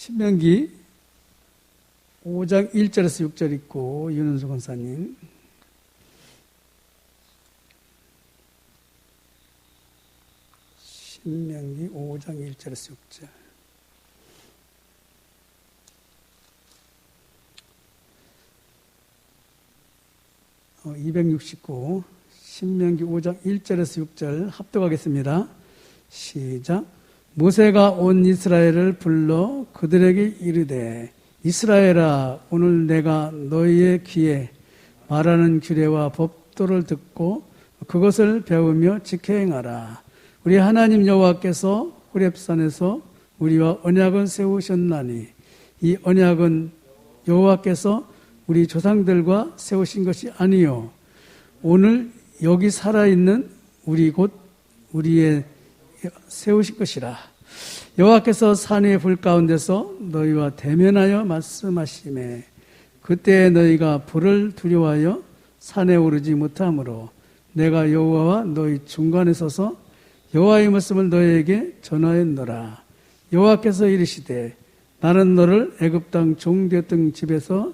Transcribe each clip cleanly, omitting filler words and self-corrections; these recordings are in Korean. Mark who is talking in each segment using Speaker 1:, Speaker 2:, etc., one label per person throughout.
Speaker 1: 신명기 5장 1절에서 6절 있고, 윤은수 권사님. 신명기 5장 1절에서 6절. 어, 269. 신명기 5장 1절에서 6절 합독하겠습니다. 시작. 모세가 온 이스라엘을 불러 그들에게 이르되, 이스라엘아, 오늘 내가 너희의 귀에 말하는 규례와 법도를 듣고 그것을 배우며 지켜 행하라. 우리 하나님 여호와께서 호렙산에서 우리와 언약을 세우셨나니 이 언약은 여호와께서 우리 조상들과 세우신 것이 아니요 오늘 여기 살아있는 우리 곧 우리의 세우신 것이라. 여호와께서 산의 불 가운데서 너희와 대면하여 말씀하시매 그때 너희가 불을 두려워하여 산에 오르지 못하므로 내가 여호와와 너희 중간에 서서 여호와의 말씀을 너희에게 전하였노라. 여호와께서 이르시되 나는 너를 애굽 땅 종되었던 집에서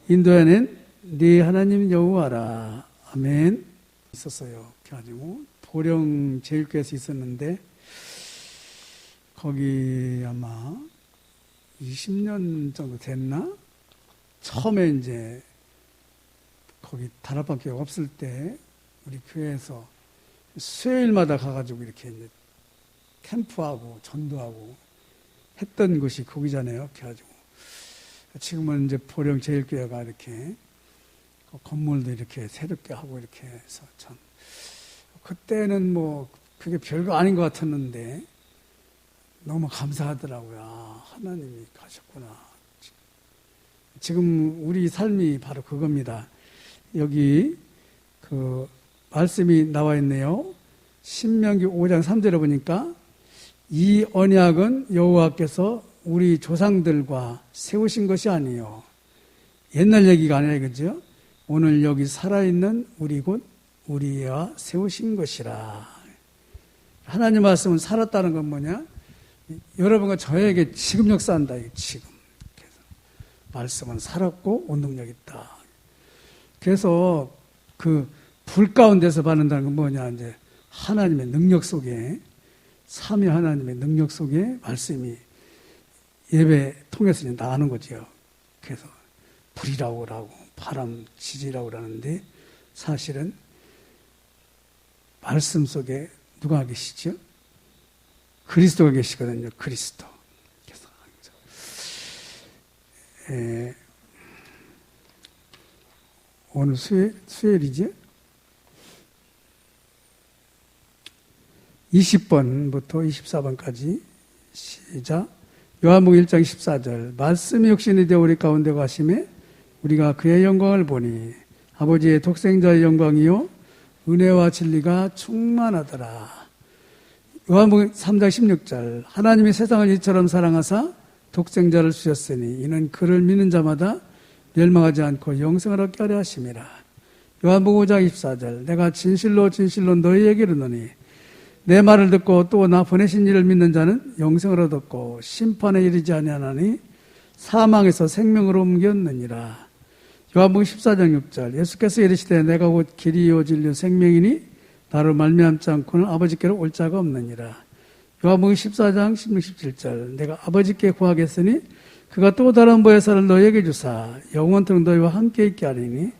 Speaker 1: 인도해낸 네 하나님 여호와라. 아멘. 있었어요. 그래가지고 보령 제일교회에서 있었는데 거기 아마 20년 정도 됐나? 처음에 이제 거기 다락방 교회가 없을 때 우리 교회에서 수요일마다 가가지고 이렇게 이제 캠프하고 전도하고 했던 곳이 거기잖아요. 그래가지고 지금은 이제 보령 제일교회가 이렇게 건물도 이렇게 새롭게 하고 이렇게 해서 참 그때는 뭐 그게 별거 아닌 것 같았는데 너무 감사하더라고요. 아, 하나님이 가셨구나. 지금 우리 삶이 바로 그겁니다. 여기 그 말씀이 나와 있네요. 신명기 5장 3절에 보니까 이 언약은 여호와께서 우리 조상들과 세우신 것이 아니요 옛날 얘기가 아니라 이거죠. 오늘 여기 살아있는 우리 곧 우리와 세우신 것이라. 하나님 말씀은 살았다는 건 뭐냐? 여러분과 저에게 지금 역사한다. 지금. 그래서 말씀은 살았고 온능력 있다. 그래서 그 불 가운데서 받는다는 건 뭐냐? 이제 하나님의 능력 속에 삼위 하나님의 능력 속에 말씀이 예배 통해서 이제 나가는 거죠. 그래서 불이라고 하고 바람 지지라고 그러는데 사실은 말씀 속에 누가 계시죠? 그리스도가 계시거든요. 그리스도. 그래서 오늘 수요일이죠? 20번부터 24번까지 시작. 요한복음 1장 14절. 말씀이 육신이 되어 우리 가운데 가심에 우리가 그의 영광을 보니 아버지의 독생자의 영광이요 은혜와 진리가 충만하더라. 요한복음 3장 16절. 하나님이 세상을 이처럼 사랑하사 독생자를 주셨으니 이는 그를 믿는 자마다 멸망하지 않고 영생을 얻게 하려 하심이라. 요한복음 5장 24절. 내가 진실로 진실로 너희에게 이르노니 내 말을 듣고 또 나 보내신 이를 믿는 자는 영생을 얻었고 심판에 이르지 아니하나니 사망에서 생명으로 옮겼느니라. 요한복음 14장 6절. 예수께서 이르시되 내가 곧 길이요 진리요 생명이니 나로 말미암지 않고는 아버지께로 올 자가 없느니라. 요한복음 14장 16, 17절. 내가 아버지께 구하겠으니 그가 또 다른 보혜사를 너희에게 주사 영원토록 너희와 함께 있게 하리니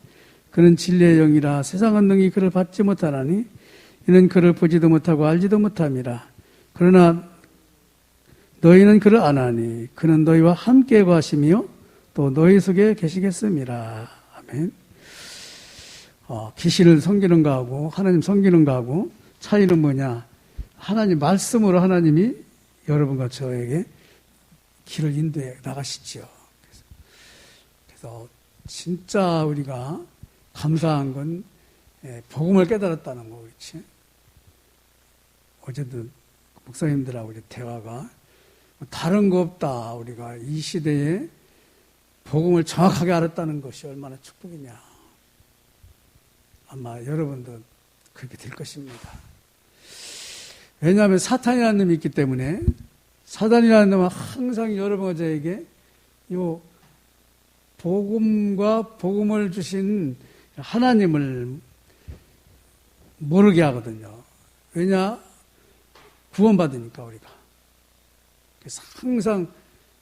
Speaker 1: 그는 진리의 영이라. 세상은 능히 그를 받지 못하나니 이는 그를 보지도 못하고 알지도 못함이라. 그러나 너희는 그를 아나니 그는 너희와 함께 거하시며 또 너희 속에 계시겠음이라. 아멘. 귀신을 섬기는 거하고 하나님 섬기는 거하고 차이는 뭐냐? 하나님 말씀으로 하나님이 여러분과 저에게 길을 인도해 나가시죠. 그래서 진짜 우리가 감사한 건 복음을 깨달았다는 거, 그렇지? 어제도 목사님들하고 이제 대화가 다른 거 없다. 우리가 이 시대에 복음을 정확하게 알았다는 것이 얼마나 축복이냐. 아마 여러분도 그렇게 될 것입니다. 왜냐하면 사탄이라는 놈이 있기 때문에 사단이라는 놈은 항상 여러분에게 요 복음과 복음을 주신 하나님을 모르게 하거든요. 왜냐? 구원받으니까 우리가. 그래서 항상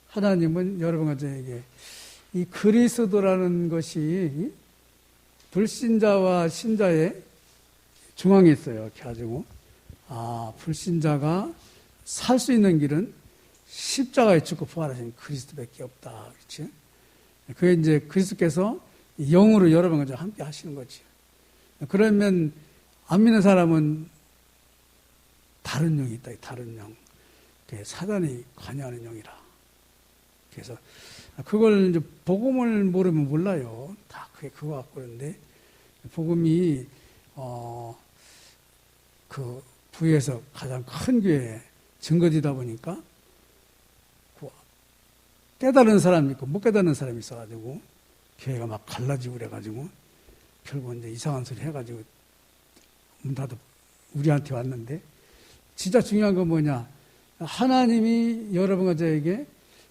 Speaker 1: 하나님은 여러분에게 이 그리스도라는 것이 불신자와 신자의 중앙에 있어요. 이렇게 가지고 불신자가 살 수 있는 길은 십자가에 죽고 부활하신 그리스도밖에 없다. 그렇지? 그게 이제 그리스도께서 영으로 여러분과 함께 하시는 거지. 그러면 안 믿는 사람은 다른 영이 있다. 다른 영. 사단이 관여하는 영이라. 그래서 그걸 이제 복음을 모르면 몰라요. 다 그게 그거 같고 그런데 복음이 그 부에서 가장 큰 교회에 증거되다 보니까 깨달은 사람이 있고 못 깨달은 사람이 있어가지고 교회가 막 갈라지고 그래가지고 결국 이제 이상한 소리 해가지고 문 닫아 우리한테 왔는데 진짜 중요한 건 뭐냐? 하나님이 여러분과 저에게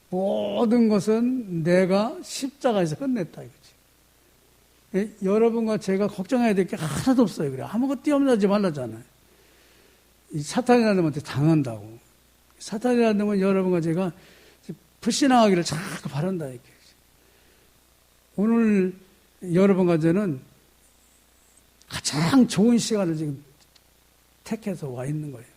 Speaker 1: 모든 것은 내가 십자가에서 끝냈다 이거지. 여러분과 제가 걱정해야 될 게 하나도 없어요. 그래 아무것도 뛰어나지 말라잖아요. 이 사탄이라는 놈한테 당한다고. 사탄이라는 놈은 여러분과 제가 불신앙하기를 자꾸 바란다 이렇게. 오늘 여러분과 저는 가장 좋은 시간을 지금 택해서 와 있는 거예요.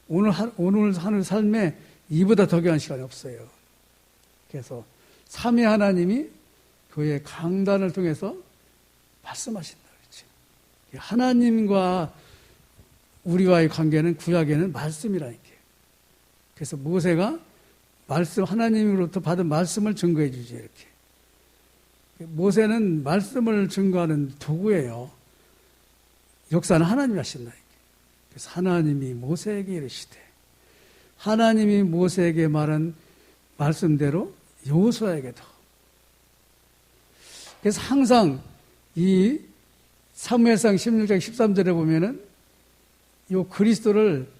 Speaker 1: 오늘 하는 삶에 이보다 더 귀한 시간이 없어요. 그래서 삼위 하나님이 그의 강단을 통해서 말씀하신다. 그렇지? 하나님과 우리와의 관계는 구약에는 말씀이라니까. 그래서 모세가 말씀 하나님으로부터 받은 말씀을 증거해 주지 이렇게. 모세는 말씀을 증거하는 도구예요. 역사는 하나님이 하신다. 그래서 하나님이 모세에게 이르시되 하나님이 모세에게 말한 말씀대로 여호수아에게도. 그래서 항상 이 사무엘상 16장 13절에 보면은 요 그리스도를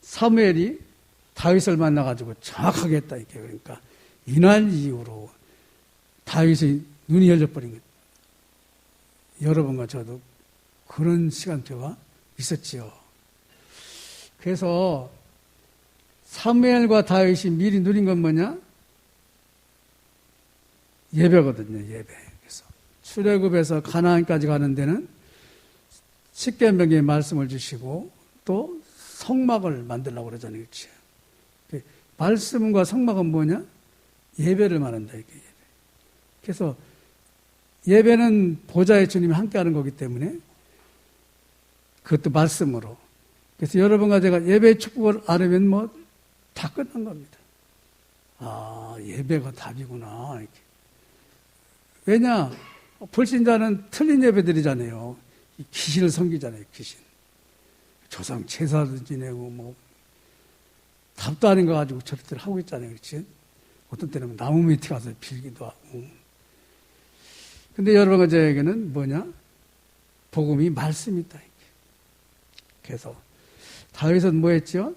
Speaker 1: 사무엘이 다윗을 만나가지고 정확하게 했다. 이렇게. 그러니까 이날 이후로 다윗의 눈이 열려버린 것. 여러분과 저도 그런 시간표가 있었지요. 그래서 사무엘과 다윗이 미리 누린 건 뭐냐? 예배거든요. 예배. 그래서 출애굽에서 가나안까지 가는 데는 십계명의 말씀을 주시고 또 성막을 만들려고 그러잖아요. 그렇지? 말씀과 성막은 뭐냐? 예배를 말한다. 이게 예배. 그래서 예배는 보좌의 주님이 함께하는 거기 때문에 그것도 말씀으로. 그래서 여러분과 제가 예배의 축복을 알으면 뭐 다 끝난 겁니다. 예배가 답이구나. 이렇게. 왜냐? 불신자는 틀린 예배 드리잖아요. 귀신을 섬기잖아요. 귀신. 조상 제사도 지내고 뭐 답도 아닌 거 가지고 저렇게 하고 있잖아요. 그렇지? 어떤 때는 나무 밑에 가서 빌기도 하고. 근데 여러분과 저에게는 뭐냐? 복음이 말씀이 있다. 그래서 다윗은 뭐 했죠?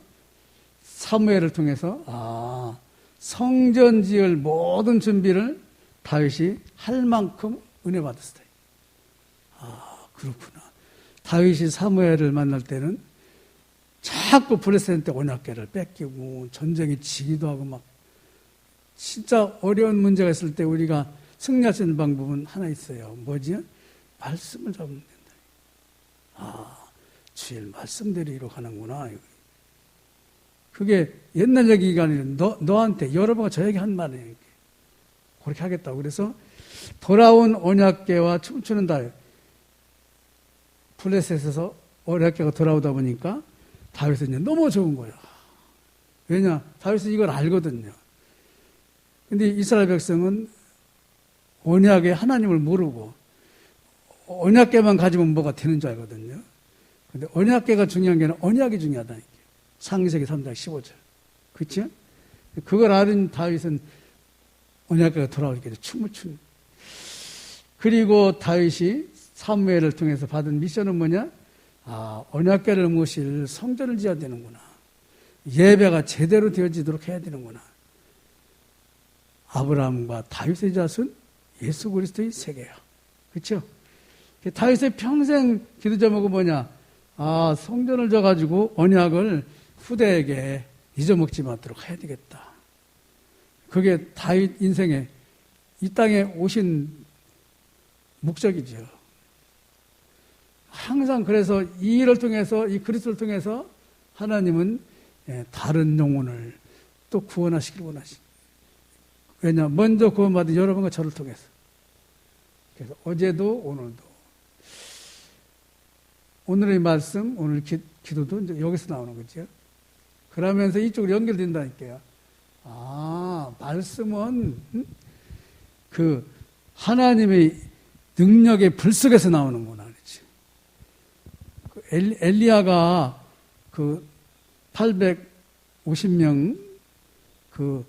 Speaker 1: 사무엘을 통해서 성전 지을 모든 준비를 다윗이 할 만큼 은혜 받았어요. 그렇구나. 다윗이 사무엘을 만날 때는 자꾸 블레셋한테 언약궤를 뺏기고 전쟁에 지기도 하고 막 진짜 어려운 문제가 있을 때 우리가 승리할 수 있는 방법은 하나 있어요. 뭐지? 말씀을 잡으면 된다. 주일 말씀대로 이룩하는구나. 그게 옛날 얘기가 아니라 너한테 여러분과 저에게 한 말이에요. 그렇게 하겠다고. 그래서 돌아온 언약궤와 춤추는 달 블레셋에서 언약궤가 돌아오다 보니까 다윗은 이제 너무 좋은 거예요. 왜냐? 다윗은 이걸 알거든요. 근데 이스라엘 백성은 언약의 하나님을 모르고 언약궤만 가지면 뭐가 되는 줄 알거든요. 근데 언약궤가 중요한 게 아니라 언약이 중요하다. 창세기 3장 15절. 그렇죠? 그걸 아는 다윗은 언약궤가 돌아오니까 춤을 추는. 그리고 다윗이 사무엘을 통해서 받은 미션은 뭐냐? 언약궤를 모실 성전을 지어야 되는구나. 예배가 제대로 되어지도록 해야 되는구나. 아브라함과 다윗의 자손 예수 그리스도의 세계야. 그렇죠? 다윗의 평생 기도 제목은 뭐냐? 성전을 져가지고 언약을 후대에게 잊어먹지 않도록 해야 되겠다. 그게 다윗 인생에 이 땅에 오신 목적이죠. 항상 그래서 이 일을 통해서, 이 그리스도를 통해서 하나님은 다른 영혼을 또 구원하시길 원하시. 왜냐? 먼저 구원받은 여러분과 저를 통해서. 그래서 어제도 오늘도. 오늘의 말씀, 오늘 기도도 이제 여기서 나오는 거죠. 그러면서 이쪽으로 연결된다니까요. 말씀은 그 하나님의 능력의 불 속에서 나오는구나. 그렇지. 엘리야가 그 850명 그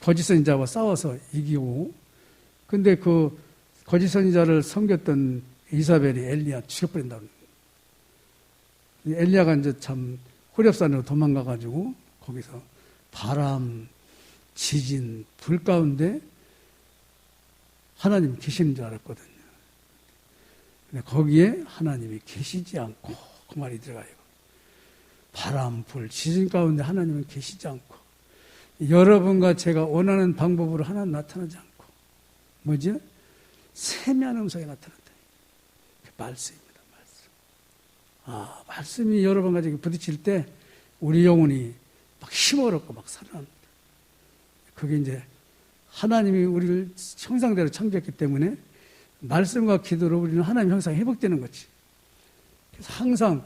Speaker 1: 거짓 선지자와 싸워서 이기고, 근데 그 거짓 선지자를 섬겼던 이사벨이 엘리야 죽여버린다고. 엘리야가 이제 참 호렙산으로 도망가가지고 거기서 바람, 지진, 불 가운데 하나님 계시는 줄 알았거든요. 근데 거기에 하나님이 계시지 않고, 그 말이 들어가요. 바람, 불, 지진 가운데 하나님은 계시지 않고, 여러분과 제가 원하는 방법으로 하나님 나타나지 않고, 뭐죠? 세미한 음성이 나타난다. 말씀입니다. 말씀이 여러분과 지금 부딪힐 때 우리 영혼이 막 힘어렵고 막 살아납니다. 그게 이제 하나님이 우리를 형상대로 창조했기 때문에 말씀과 기도로 우리는 하나님 형상이 회복되는 거지. 그래서 항상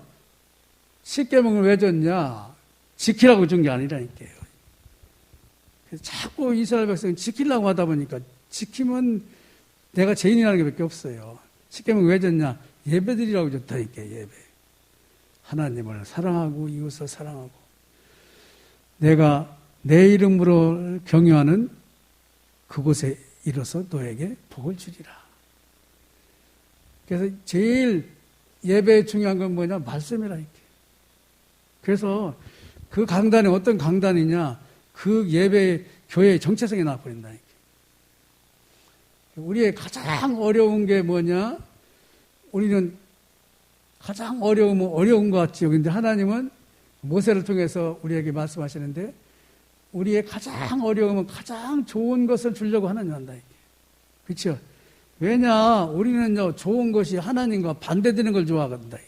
Speaker 1: 십계명을 왜 줬냐? 지키라고 준 게 아니라니까요. 그래서 자꾸 이스라엘 백성이 지키려고 하다 보니까, 지키면 내가 죄인이라는 게 밖에 없어요. 십계명을 왜 줬냐? 예배드리라고 줬다니까요. 예배. 하나님을 사랑하고 이웃을 사랑하고, 내가 내 이름으로 경유하는 그곳에 이뤄서 너에게 복을 주리라. 그래서 제일 예배에 중요한 건 뭐냐? 말씀이라니까. 그래서 그 강단이 어떤 강단이냐? 그 예배 교회의 정체성이 나와버린다니까. 우리의 가장 어려운 게 뭐냐? 우리는 가장 어려우면 어려운 것 같지요. 그런데 하나님은 모세를 통해서 우리에게 말씀하시는데, 우리의 가장 어려우면 가장 좋은 것을 주려고 하나님 한다. 그렇죠? 왜냐? 우리는요, 좋은 것이 하나님과 반대되는 걸 좋아하거든요.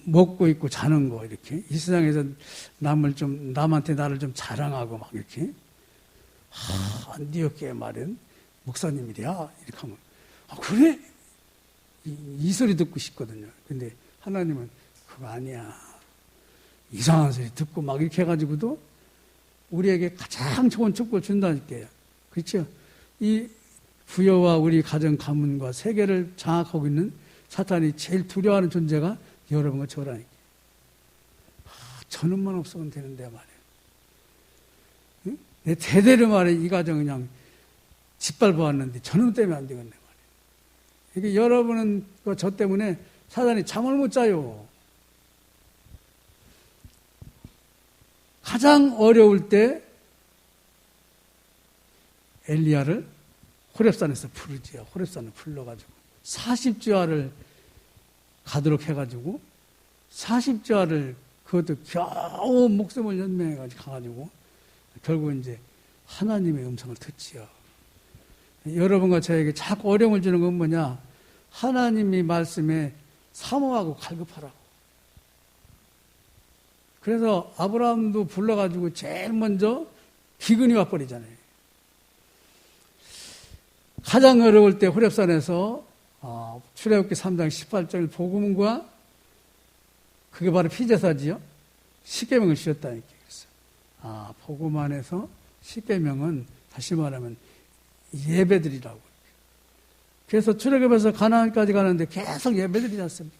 Speaker 1: 먹고 있고 자는 거, 이렇게. 이 세상에서 남한테 나를 좀 자랑하고 막 이렇게. 안디옥교회 말은 목사님이랴. 이렇게 하면, 그래? 이 소리 듣고 싶거든요. 근데 하나님은 그거 아니야. 이상한 소리 듣고 막 이렇게 해가지고도 우리에게 가장 좋은 축복을 준다니까요. 그렇죠? 이 부여와 우리 가정 가문과 세계를 장악하고 있는 사탄이 제일 두려워하는 존재가 여러분과 저라니까. 저놈만 없으면 되는데 말이에요. 응? 내 대대로 말해 이 가정 그냥 짓밟아왔는데 저놈 때문에 안 되겠네 말이에요. 이게 여러분은 저 때문에 사탄이 잠을 못 자요. 가장 어려울 때 엘리야를 호렙산에서 부르지요. 호렙산을 불러가지고 40주야를 가도록 해가지고 40주야를 그것도 겨우 목숨을 연명해가지고 가가지고 결국 이제 하나님의 음성을 듣지요. 여러분과 저에게 자꾸 어려움을 주는 건 뭐냐? 하나님이 말씀에 사모하고 갈급하라고. 그래서 아브라함도 불러가지고 제일 먼저 기근이 와버리잖아요. 가장 어려울 때 호렙산에서 출애굽기 3장 18절 복음과 그게 바로 피제사지요. 십계명을 주셨다니까. 그래서 복음 안에서 십계명은 다시 말하면 예배드리라고. 그래서 출애굽에서 가나안까지 가는데 계속 예배드리지 않습니까?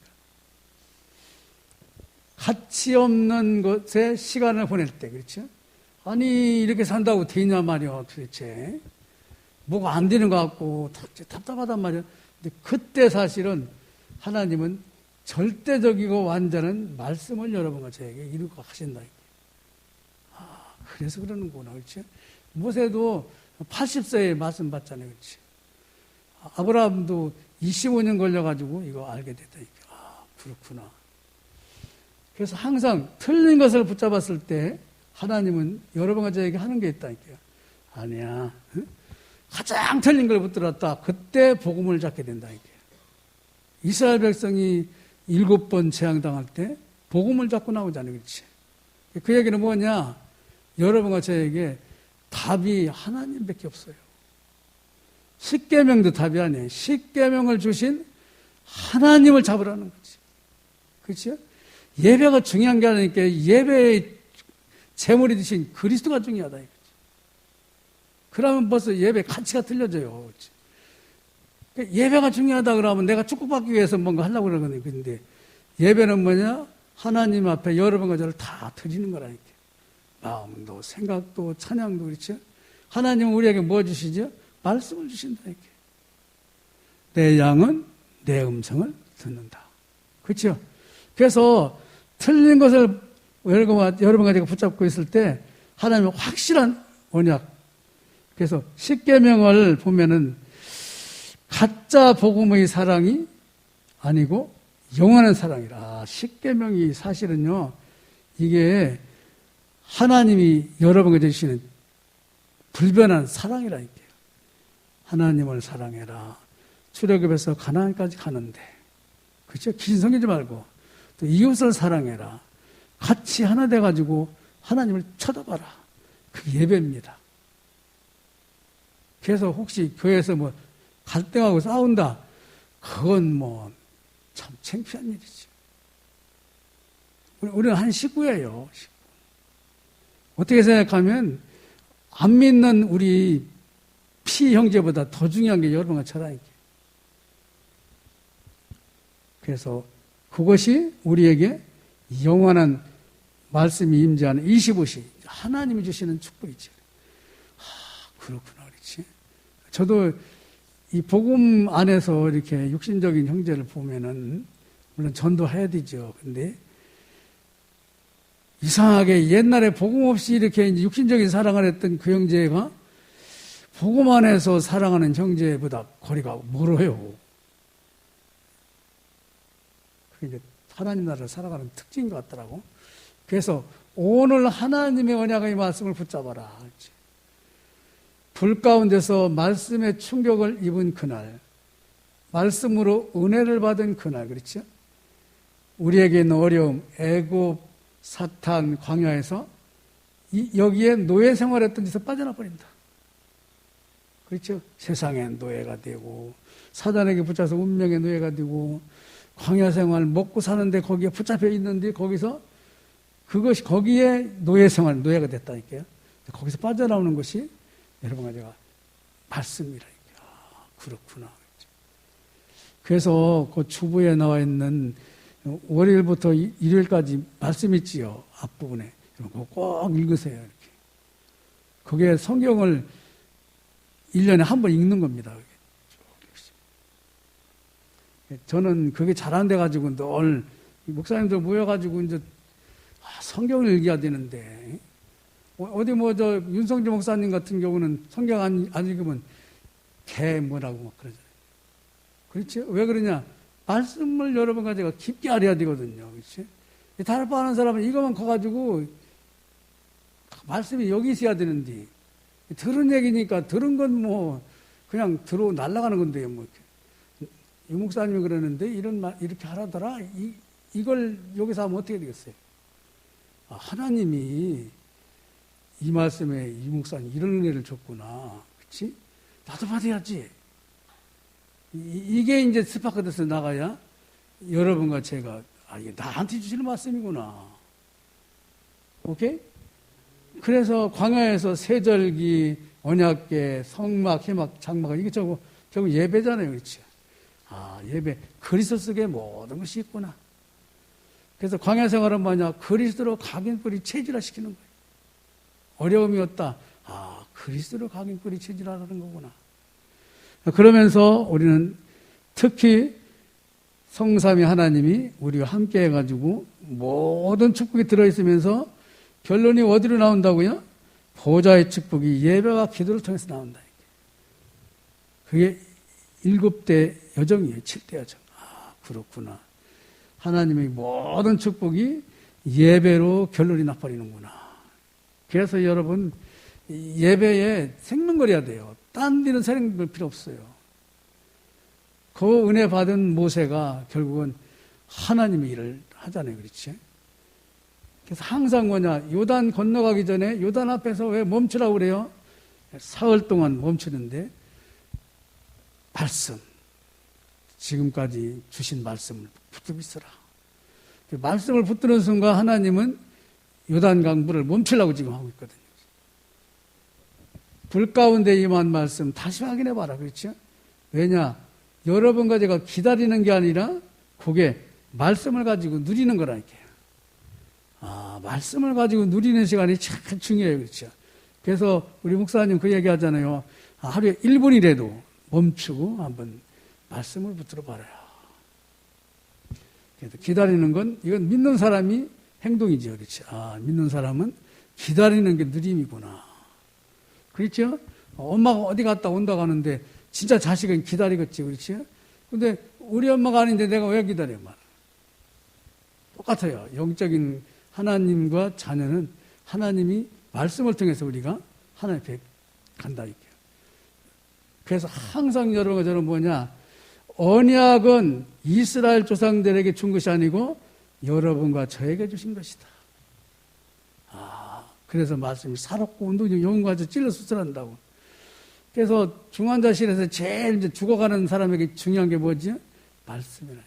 Speaker 1: 가치 없는 것에 시간을 보낼 때, 그렇죠? 아니 이렇게 산다고 되냐 말이야. 도대체 뭐가 안 되는 것 같고 답답하단 말이야. 근데 그때 사실은 하나님은 절대적이고 완전한 말씀을 여러분과 저에게 이루고 하신다. 그래서 그러는구나. 그렇지? 모세도 80세에 말씀 받잖아요. 그렇지? 아브라함도 25년 걸려가지고 이거 알게 됐다니까. 아, 그렇구나. 그래서 항상 틀린 것을 붙잡았을 때 하나님은 여러 번 저에게 하는 게 있다니까요. 아니야. 응? 가장 틀린 걸 붙들었다. 그때 복음을 잡게 된다니까요. 이스라엘 백성이 7번 재앙당할 때 복음을 잡고 나오잖아요. 그렇지? 그 얘기는 뭐냐? 여러분과 저에게 답이 하나님밖에 없어요. 십계명도 답이 아니에요. 십계명을 주신 하나님을 잡으라는 거지. 그렇죠? 예배가 중요한 게 아니니까 예배의 제물이 되신 그리스도가 중요하다 이거지. 그러면 벌써 예배 가치가 틀려져요. 그렇지? 예배가 중요하다 그러면 내가 축복받기 위해서 뭔가 하려고 그러거든요. 근데 예배는 뭐냐? 하나님 앞에 여러분과 저를 다 드리는 거라니까. 마음도 생각도 찬양도 그렇죠. 하나님은 우리에게 뭐 주시죠? 말씀을 주신다니까. 내 양은 내 음성을 듣는다. 그렇죠? 그래서 틀린 것을 여러분과 제가 붙잡고 있을 때 하나님의 확실한 언약. 그래서 십계명을 보면은 가짜 복음의 사랑이 아니고 영원한 사랑이라. 십계명이 사실은요, 이게 하나님이 여러분에게 주시는 불변한 사랑이라니까요. 하나님을 사랑해라. 출애굽에서 가나안까지 가는데, 그렇죠? 귀신 섬기지 말고 또 이웃을 사랑해라. 같이 하나 돼가지고 하나님을 쳐다봐라. 그게 예배입니다. 그래서 혹시 교회에서 뭐 갈등하고 싸운다, 그건 뭐 참 창피한 일이죠. 우리는 한 식구예요. 식구. 어떻게 생각하면 안 믿는 우리 피 형제보다 더 중요한 게 여러분과 저라니까. 그래서 그것이 우리에게 영원한 말씀이 임재하는 25시 하나님이 주시는 축복이죠. 그렇구나, 그렇지. 저도 이 복음 안에서 이렇게 육신적인 형제를 보면은 물론 전도해야 되죠. 근데 이상하게 옛날에 복음 없이 이렇게 육신적인 사랑을 했던 그 형제가 복음 안에서 사랑하는 형제보다 거리가 멀어요. 그게 이제 하나님 나라를 살아가는 특징인 것 같더라고. 그래서 오늘 하나님의 언약의 말씀을 붙잡아라. 불 가운데서 말씀의 충격을 입은 그날, 말씀으로 은혜를 받은 그날, 그렇죠? 우리에게 있는 어려움, 애굽, 사탄, 광야에서 여기에 노예 생활했던 짓에 빠져나 버린다. 그렇죠? 세상의 노예가 되고 사단에게 붙잡아서 운명의 노예가 되고 광야 생활 먹고 사는데 거기에 붙잡혀 있는데 거기서 그것이 거기에 노예 생활, 노예가 됐다니까요. 거기서 빠져나오는 것이 여러분과 제가 말씀이라니까. 그렇구나. 그래서 그 주부에 나와 있는 월요일부터 일요일까지 말씀 있지요. 앞부분에. 꼭 읽으세요. 이렇게. 그게 성경을 1년에 한 번 읽는 겁니다. 저는 그게 잘 안 돼가지고 늘 목사님들 모여가지고 이제 성경을 읽어야 되는데 어디 윤성주 목사님 같은 경우는 성경 안 읽으면 개 뭐라고 막 그러잖아요. 그렇지? 왜 그러냐? 말씀을 여러분 가지고 깊게 알아야 되거든요. 그렇지? 다른 바 하는 사람은 이것만 커가지고 말씀이 여기 있어야 되는데 들은 얘기니까 들은 건 뭐 그냥 날아가는 건데요. 뭐 이 목사님이 그러는데 이런 말 이렇게 하라더라. 이걸 여기서 하면 어떻게 되겠어요? 하나님이 이 말씀에 이 목사님 이런 은혜를 줬구나. 그렇지? 나도 받아야지. 이게 이제 스파크 돼서 나가야 여러분과 제가 이게 나한테 주시는 말씀이구나. 오케이? 그래서 광야에서 세절기, 언약궤, 성막, 희막, 장막 이게 저거 예배잖아요. 그렇지? 예배. 그리스도 속에 모든 것이 있구나. 그래서 광야 생활은 뭐냐? 그리스도로 각인뿌리 체질화시키는 거예요. 어려움이 없다. 그리스도로 각인뿌리 체질화하는 거구나. 그러면서 우리는 특히 성삼위 하나님이 우리와 함께 해가지고 모든 축복이 들어있으면서 결론이 어디로 나온다고요? 보좌의 축복이 예배와 기도를 통해서 나온다. 그게 7대 여정이에요. 7대 여정. 아, 그렇구나. 하나님의 모든 축복이 예배로 결론이 나버리는구나. 그래서 여러분, 예배에 생명거려야 돼요. 딴 데는 생명걸 필요 없어요. 그 은혜 받은 모세가 결국은 하나님의 일을 하잖아요. 그렇지? 그래서 항상 뭐냐, 요단 건너가기 전에 요단 앞에서 왜 멈추라고 그래요? 사흘 동안 멈추는데, 말씀, 지금까지 주신 말씀을 붙들고 있어라. 말씀을 붙드는 순간 하나님은 요단강 물을 멈추려고 지금 하고 있거든요. 불 가운데 임한 말씀 다시 확인해 봐라. 그렇죠? 왜냐? 여러분과 제가 기다리는 게 아니라 그게 말씀을 가지고 누리는 거라니까요. 아, 말씀을 가지고 누리는 시간이 참 중요해요. 그렇죠? 그래서 우리 목사님 그 얘기 하잖아요. 하루에 1분이라도 멈추고 한번 말씀을 붙들어 봐라요. 그래서 기다리는 건 이건 믿는 사람이 행동이죠. 그렇죠? 아, 믿는 사람은 기다리는 게 누림이구나. 그렇죠? 엄마가 어디 갔다 온다고 하는데 진짜 자식은 기다리겠지. 그렇죠? 근데 우리 엄마가 아닌데 내가 왜 기다려? 말. 똑같아요. 영적인 하나님과 자녀는 하나님이 말씀을 통해서 우리가 하나님 앞에 간다. 이렇게. 그래서 항상 여러분과 저는 뭐냐? 언약은 이스라엘 조상들에게 준 것이 아니고 여러분과 저에게 주신 것이다. 아, 그래서 말씀이 살았고 운동이 영혼과도 찔러 수술한다고. 그래서 중환자실에서 제일 이제 죽어가는 사람에게 중요한 게 뭐지? 말씀이라.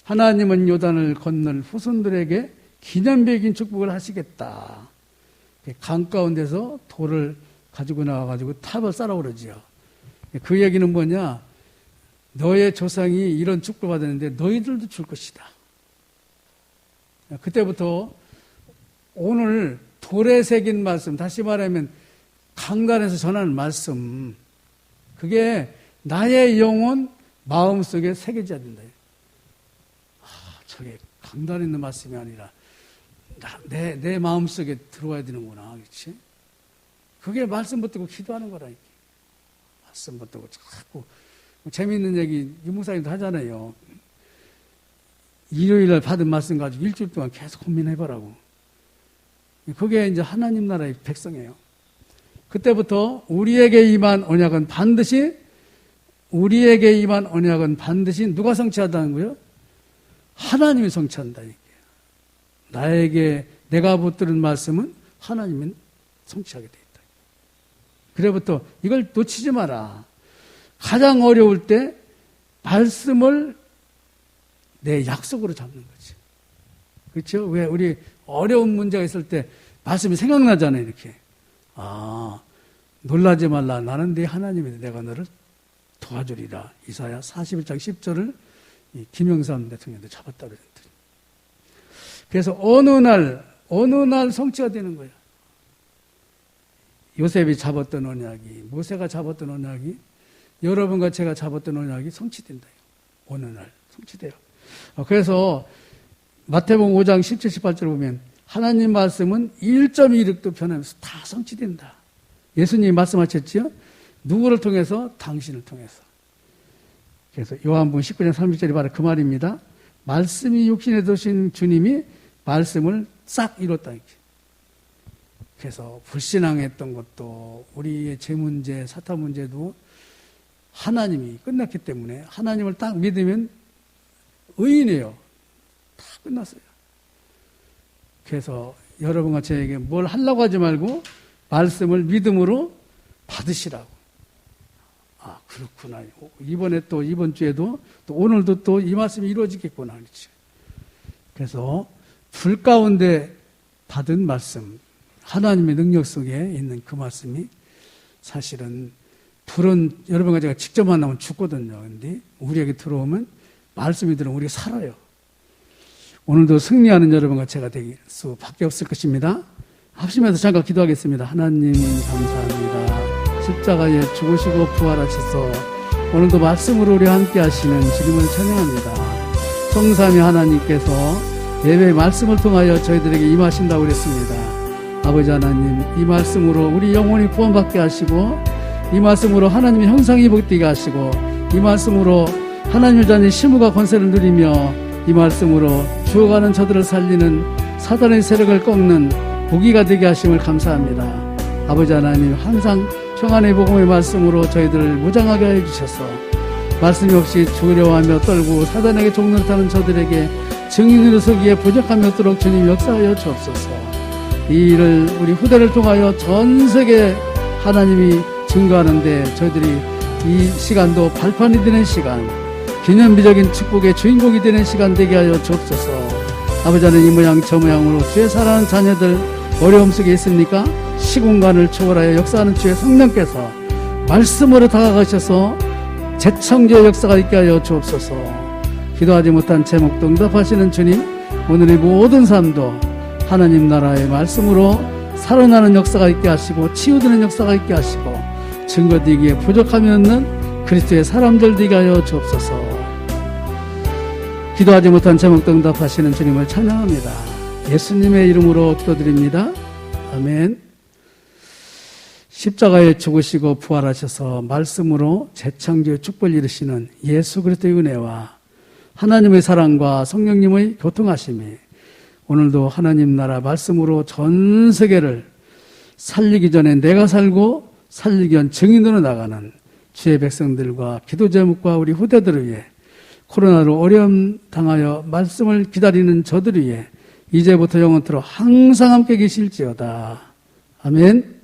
Speaker 1: 하나님은 요단을 건널 후손들에게 기념비적인 축복을 하시겠다. 강 가운데서 돌을 가지고 나와가지고 탑을 쌓으라고 그러지요. 그 얘기는 뭐냐? 너의 조상이 이런 축복을 받았는데 너희들도 줄 것이다. 그때부터 오늘 돌에 새긴 말씀, 다시 말하면 강단에서 전하는 말씀, 그게 나의 영혼 마음속에 새겨져야 된다. 아, 저게 강단에 있는 말씀이 아니라 내 마음속에 들어와야 되는구나. 그렇지? 그게 말씀 붙들고 기도하는 거라. 말씀 붙들고 자꾸 재미있는 얘기 유목사님도 하잖아요. 일요일날 받은 말씀 가지고 일주일 동안 계속 고민해보라고. 그게 이제 하나님 나라의 백성이에요. 그때부터 우리에게 임한 언약은 반드시 누가 성취한다는 거예요? 하나님이 성취한다. 나에게 내가 붙들은 말씀은 하나님은 성취하게 돼 있다. 그래부터 이걸 놓치지 마라. 가장 어려울 때 말씀을 내 약속으로 잡는 거지. 그렇죠? 왜 우리 어려운 문제가 있을 때 말씀이 생각나잖아요. 이렇게. 아, 놀라지 말라. 나는 네 하나님이다. 내가 너를 도와주리라. 이사야 41장 10절을 김영삼 대통령도 잡았다 그랬더니. 그래서 어느 날 성취가 되는 거야. 요셉이 잡았던 언약이, 모세가 잡았던 언약이, 여러분과 제가 잡았던 언약이 성취된다. 어느 날 성취돼요. 그래서 마태복음 5장 17, 18절 보면 하나님 말씀은 1.16도 변하면서 다 성취된다. 예수님이 말씀하셨죠? 누구를 통해서? 당신을 통해서. 그래서 요한복음 19장 30절이 바로 그 말입니다. 말씀이 육신에 드신 주님이 말씀을 싹 이뤘다. 그래서 불신앙했던 것도 우리의 죄 문제, 사탄 문제도 하나님이 끝났기 때문에 하나님을 딱 믿으면 의인이에요. 다 끝났어요. 그래서 여러분과 저에게 뭘 하려고 하지 말고 말씀을 믿음으로 받으시라고. 아, 그렇구나. 이번 주에도 또 오늘도 또 이 말씀이 이루어지겠구나. 그렇지. 그래서 불 가운데 받은 말씀, 하나님의 능력 속에 있는 그 말씀이 사실은 불은 여러분과 제가 직접 만나면 죽거든요. 그런데 우리에게 들어오면 말씀이 들어오면 우리가 살아요. 오늘도 승리하는 여러분과 제가 될 수밖에 없을 것입니다. 합심해서 잠깐 기도하겠습니다. 하나님 감사합니다. 십자가에 죽으시고 부활하셔서 오늘도 말씀으로 우리와 함께 하시는 주님을 찬양합니다. 성삼위 하나님께서 예배의 말씀을 통하여 저희들에게 임하신다고 그랬습니다. 아버지 하나님, 이 말씀으로 우리 영혼이 구원받게 하시고, 이 말씀으로 하나님의 형상이 복되게 하시고, 이 말씀으로 하나님의 자녀의 심우가 권세를 누리며, 이 말씀으로 죽어가는 저들을 살리는 사단의 세력을 꺾는 무기가 되게 하심을 감사합니다. 아버지 하나님, 항상 평안의 복음의 말씀으로 저희들을 무장하게 해주셔서 말씀이 없이 두려워하며 떨고 사단에게 종노릇하는 저들에게 증인으로 서기에 부족함이 없도록 주님 역사하여 주옵소서. 이 일을 우리 후대를 통하여 전 세계 하나님이 증거하는데 저희들이 이 시간도 발판이 되는 시간, 기념비적인 축복의 주인공이 되는 시간 되게 하여 주옵소서. 아버지 하나님, 이 모양 저 모양으로 주의 사랑하는 자녀들 어려움 속에 있습니까? 시공간을 초월하여 역사하는 주의 성령께서 말씀으로 다가가셔서 재창조의 역사가 있게 하여 주옵소서. 기도하지 못한 제목도 응답하시는 주님, 오늘의 모든 삶도 하나님 나라의 말씀으로 살아나는 역사가 있게 하시고 치유되는 역사가 있게 하시고 증거되기에 부족함이 없는 그리스도의 사람들 되게 하여 주옵소서. 기도하지 못한 제목도 응답하시는 주님을 찬양합니다. 예수님의 이름으로 기도드립니다. 아멘. 십자가에 죽으시고 부활하셔서 말씀으로 재창조의 축복을 이루시는 예수 그리스도의 은혜와 하나님의 사랑과 성령님의 교통하심이 오늘도 하나님 나라 말씀으로 전 세계를 살리기 전에 내가 살고 살리기 전 증인으로 나가는 주의 백성들과 기도 제목과 우리 후대들을 위해 코로나로 어려움 당하여 말씀을 기다리는 저들 위해 이제부터 영원토록 항상 함께 계실지어다. 아멘.